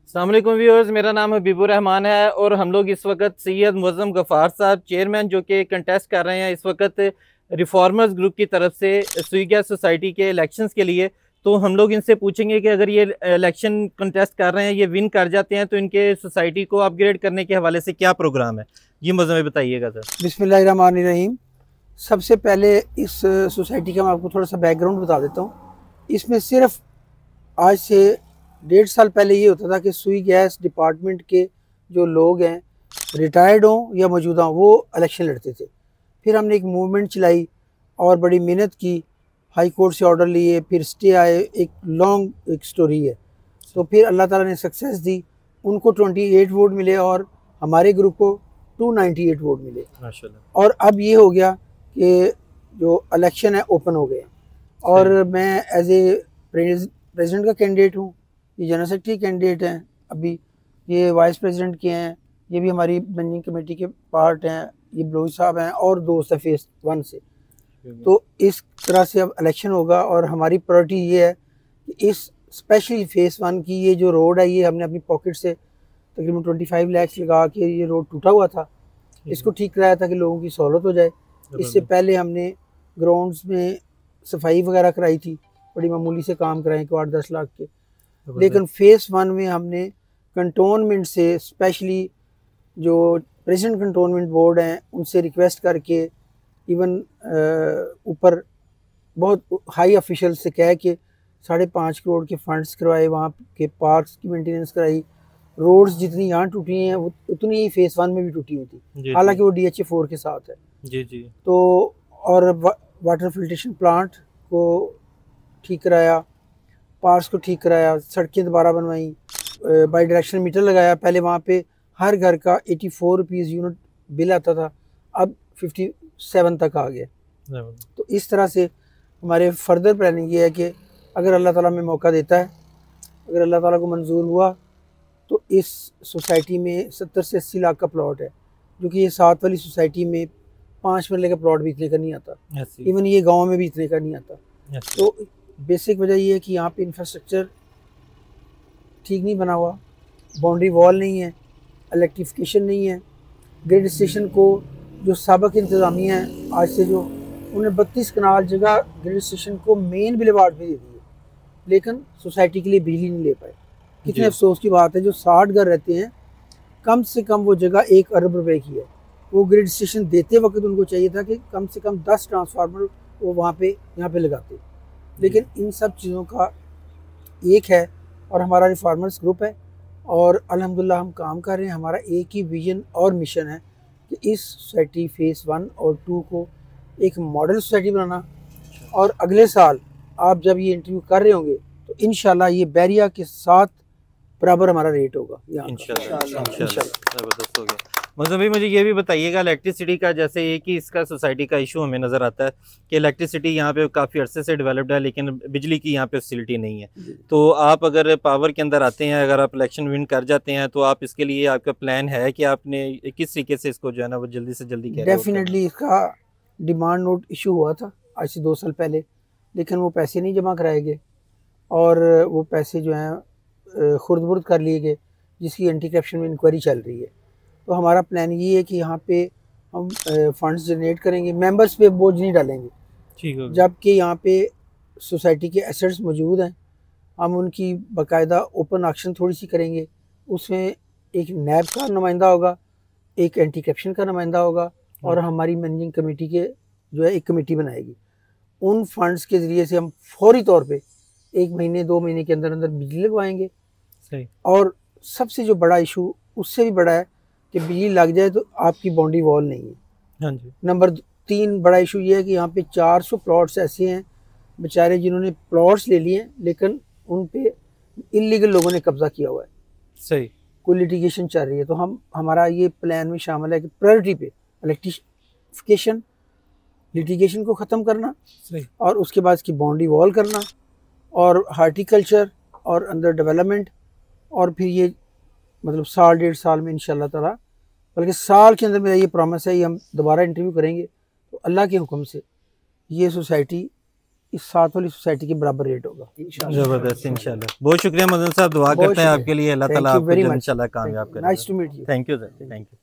अस्सलाम वालेकुम व्यूअर्स, मेरा नाम हबीबुर रहमान है और हम लोग इस वक्त सैयद मुअज़्ज़म गफ़ार साहब चेयरमैन जो कि कंटेस्ट कर रहे हैं इस वक्त रिफॉर्मर्स ग्रुप की तरफ से सुई गैस सोसाइटी के इलेक्शंस के लिए। तो हम लोग इनसे पूछेंगे कि अगर ये इलेक्शन कंटेस्ट कर रहे हैं, ये विन कर जाते हैं, तो इनके सोसाइटी को अपग्रेड करने के हवाले से क्या प्रोग्राम है, ये मुझे बताइएगा सर। बिस्मिल्लाहिर्रहमानिर्रहीम। सबसे पहले इस सोसाइटी का मैं आपको थोड़ा सा बैकग्राउंड बता देता हूँ। इसमें सिर्फ आज से 1.5 साल पहले ये होता था कि सुई गैस डिपार्टमेंट के जो लोग हैं, रिटायर्ड हों या मौजूदा हों, वो इलेक्शन लड़ते थे। फिर हमने एक मूवमेंट चलाई और बड़ी मेहनत की, हाई कोर्ट से ऑर्डर लिए, फिर स्टे आए, एक लॉन्ग एक स्टोरी है। तो फिर अल्लाह ताला ने सक्सेस दी, उनको 28 वोट मिले और हमारे ग्रुप को 298 वोट मिले माशाल्लाह। और अब ये हो गया कि जो इलेक्शन है ओपन हो गए और मैं एज ए प्रेसिडेंट का कैंडिडेट हूँ, ये जनरल सेक्रेटरी कैंडिडेट हैं, अभी ये वाइस प्रेसिडेंट के हैं, ये भी हमारी मैनेजिंग कमेटी के पार्ट हैं, ये ब्लोई साहब हैं और दोस्त है फेस 1 से। तो इस तरह से अब इलेक्शन होगा और हमारी प्रायोरिटी ये है कि इस स्पेशली फेस 1 की ये जो रोड है, ये हमने अपनी पॉकेट से तकरीबन 25 लाख लगा के, ये रोड टूटा हुआ था, इसको ठीक कराया था कि लोगों की सहूलत हो जाए। इससे पहले हमने ग्राउंड्स में सफाई वगैरह कराई थी, बड़ी मामूली से काम कराए को 8-10 लाख के। लेकिन फेस 1 में हमने कंटोनमेंट से स्पेशली जो प्रेसिडेंट कंटोनमेंट बोर्ड हैं उनसे रिक्वेस्ट करके, इवन ऊपर बहुत हाई ऑफिशियल से कह के 5.5 करोड़ के फंड्स करवाए, वहाँ के पार्क्स की मेंटेनेंस कराई। रोड्स जितनी यहाँ टूटी हैं वो उतनी ही फेस 1 में भी टूटी हुई थी, हालांकि वो DHA 4 के साथ है। जी जी। तो और वाटर फिल्ट्रेशन प्लांट को ठीक कराया, पार्क्स को ठीक कराया, सड़कें दोबारा बनवाई, बाई डायरेक्शन मीटर लगाया। पहले वहाँ पे हर घर का 84 रुपीज़ यूनिट बिल आता था, अब 57 तक आ गया। तो इस तरह से हमारे फर्दर प्लानिंग ये है कि अगर अल्लाह ताला में मौका देता है, अगर अल्लाह ताला को मंजूर हुआ, तो इस सोसाइटी में 70 से 80 लाख का प्लॉट है, जो कि ये 7 वाली सोसाइटी में 5 मरले का प्लॉट भी इतने का नहीं आता, इवन ये गांव में भी इतने का नहीं आता। तो बेसिक वजह ये है कि यहाँ पे इंफ्रास्ट्रक्चर ठीक नहीं बना हुआ, बाउंड्री वॉल नहीं है, इलेक्ट्रिफिकेशन नहीं है। ग्रिड स्टेशन को जो साबिक इंतज़ामिया है आज से, जो उन्हें 32 कनाल जगह ग्रिड स्टेशन को मेन बुलेवार्ड में दे दी है, लेकिन सोसाइटी के लिए बिजली नहीं ले पाए। कितने अफसोस की बात है, जो 60 घर रहते हैं, कम से कम वो जगह 1 अरब रुपए की है। वो ग्रिड स्टेशन देते वक्त उनको चाहिए था कि कम से कम 10 ट्रांसफार्मर वो वहाँ पे यहाँ पे लगाते, लेकिन इन सब चीज़ों का एक है। और हमारा रिफॉर्मर्स ग्रुप है और अल्हम्दुलिल्लाह हम काम कर रहे हैं। हमारा एक ही विजन और मिशन है कि इस सोसाइटी फेस 1 और 2 को एक मॉडल सोसाइटी बनाना, और अगले साल आप जब ये इंटरव्यू कर रहे होंगे तो इंशाल्लाह ये बैरिया के साथ बराबर हमारा रेट होगा इंशाल्लाह। ज़बरदस्त हो गया। मतलब भाई मुझे ये भी बताइएगा इलेक्ट्रिसिटी का, जैसे एक ही इसका सोसाइटी का इशू हमें नज़र आता है कि इलेक्ट्रिसिटी यहाँ पे काफ़ी अरसे से डेवलप्ड है, लेकिन बिजली की यहाँ पे फैसिलिटी नहीं है। तो आप अगर पावर के अंदर आते हैं, अगर आप इलेक्शन विन कर जाते हैं, तो आप इसके लिए आपका प्लान है कि आपने किस तरीके से इसको जो है ना वो जल्दी से जल्दी डेफिनेटली इसका डिमांड नोट इशू हुआ था आज से 2 साल पहले, लेकिन वो पैसे नहीं जमा कराए गए और वो पैसे जो हैं खुर्द बुर्द कर लिए गए, जिसकी एंटी करप्शन में इंक्वायरी चल रही है। तो हमारा प्लान ये है कि यहाँ पे हम फंड्स जनरेट करेंगे, मेंबर्स पे बोझ नहीं डालेंगे, ठीक है। जबकि यहाँ पे सोसाइटी के एसेट्स मौजूद हैं, हम उनकी बाकायदा ओपन ऑक्शन थोड़ी सी करेंगे, उसमें एक नैब का नुमाइंदा होगा, एक एंटी करप्शन का नुमाइंदा होगा, और हमारी मैनेजिंग कमेटी के जो है एक कमेटी बनाएगी। उन फंड्स के ज़रिए से हम फौरी तौर पे 1 महीने 2 महीने के अंदर अंदर बिजली लगवाएंगे। सही। और सबसे जो बड़ा इशू उससे भी बड़ा है कि बिजली लग जाए तो आपकी बाउंड्री वॉल नहीं है। हाँ जी। नंबर 3 बड़ा इशू ये है कि यहाँ पे 400 प्लॉट्स ऐसे हैं बेचारे जिन्होंने प्लॉट्स ले लिए हैं, लेकिन उन पे इलीगल लोगों ने कब्जा किया हुआ है। सही। कोई लिटिगेशन चल रही है। तो हमारा ये प्लान में शामिल है कि प्रायोरिटी पे इलेक्ट्रिफिकेशन, लिटिगेशन को ख़त्म करना, सही, और उसके बाद इसकी बाउंड्री वॉल करना, और हार्टिकल्चर और अंदर डेवलपमेंट, और फिर ये मतलब 1.5 साल में इंशाल्लाह ताला, बल्कि साल के अंदर मेरा ये प्रॉमिस है, ये हम दोबारा इंटरव्यू करेंगे तो अल्लाह के हुक्म से ये सोसाइटी इस 7 वाली सोसाइटी के बराबर रेट होगा इंशाल्लाह। जबरदस्त, इंशाल्लाह। बहुत शुक्रिया मदन साहब, दुआ करते हैं आपके लिए, अल्लाह ताला आपको इंशाल्लाह कामयाब करे। Nice to meet you. Thank you sir, thank you.